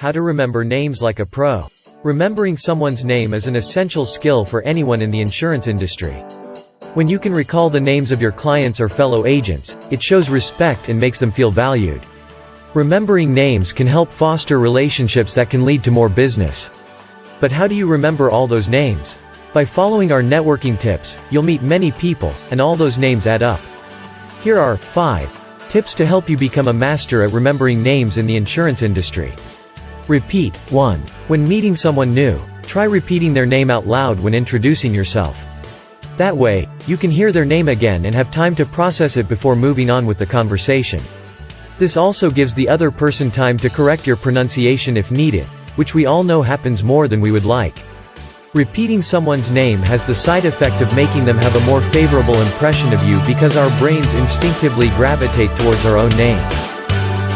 how to remember names like a pro. Remembering someone's name is an essential skill for anyone in the insurance industry. When you can recall the names of your clients or fellow agents, it shows respect and makes them feel valued. Remembering names can help foster relationships that can lead to more business. But how do you remember all those names? By following our networking tips, you'll meet many people, and all those names add up. Here are 5 tips to help you become a master at remembering names in the insurance industry. Repeat. 1. When meeting someone new, try repeating their name out loud when introducing yourself. That way, you can hear their name again and have time to process it before moving on with the conversation. This also gives the other person time to correct your pronunciation if needed, which we all know happens more than we would like. Repeating someone's name has the side effect of making them have a more favorable impression of you because our brains instinctively gravitate towards our own names.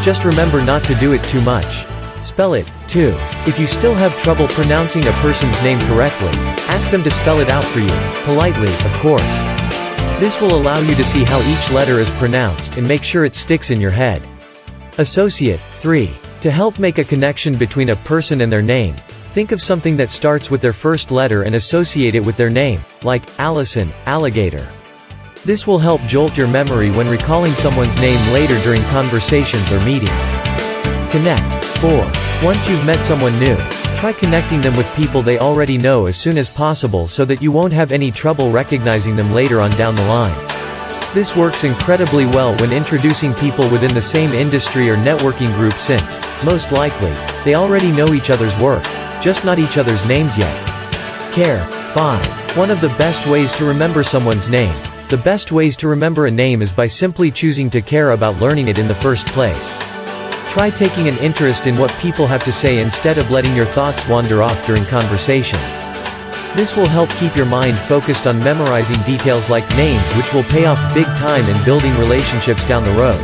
Just remember not to do it too much. Spell it. 2. If you still have trouble pronouncing a person's name correctly, ask them to spell it out for you, politely, of course. This will allow you to see how each letter is pronounced and make sure it sticks in your head. Associate. 3. To help make a connection between a person and their name, think of something that starts with their first letter and associate it with their name, like Allison, alligator. This will help jolt your memory when recalling someone's name later during conversations or meetings. Connect. 4. Once you've met someone new, try connecting them with people they already know as soon as possible so that you won't have any trouble recognizing them later on down the line. This works incredibly well when introducing people within the same industry or networking group since, most likely, they already know each other's work, just not each other's names yet. Care. 5. One of the best ways to remember someone's name. The best ways to remember a name is by simply choosing to care about learning it in the first place. Try taking an interest in what people have to say instead of letting your thoughts wander off during conversations. This will help keep your mind focused on memorizing details like names, which will pay off big time in building relationships down the road.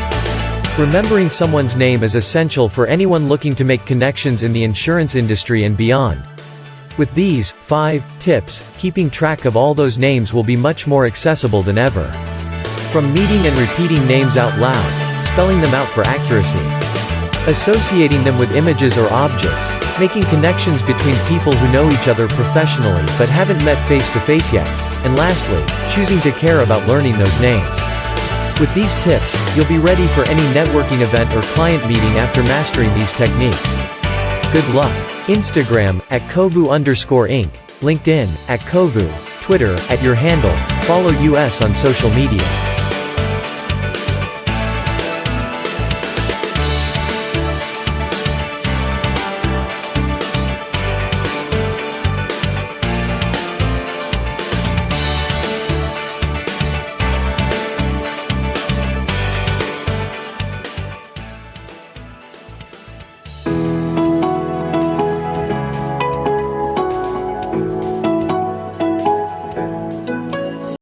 Remembering someone's name is essential for anyone looking to make connections in the insurance industry and beyond. With these 5 tips, keeping track of all those names will be much more accessible than ever. From meeting and repeating names out loud, spelling them out for accuracy, associating them with images or objects, making connections between people who know each other professionally but haven't met face to face yet, and lastly, choosing to care about learning those names. With these tips, you'll be ready for any networking event or client meeting after mastering these techniques. Good luck. Instagram, @COVU_Inc., LinkedIn, @COVU, Twitter, @your handle, follow us on social media.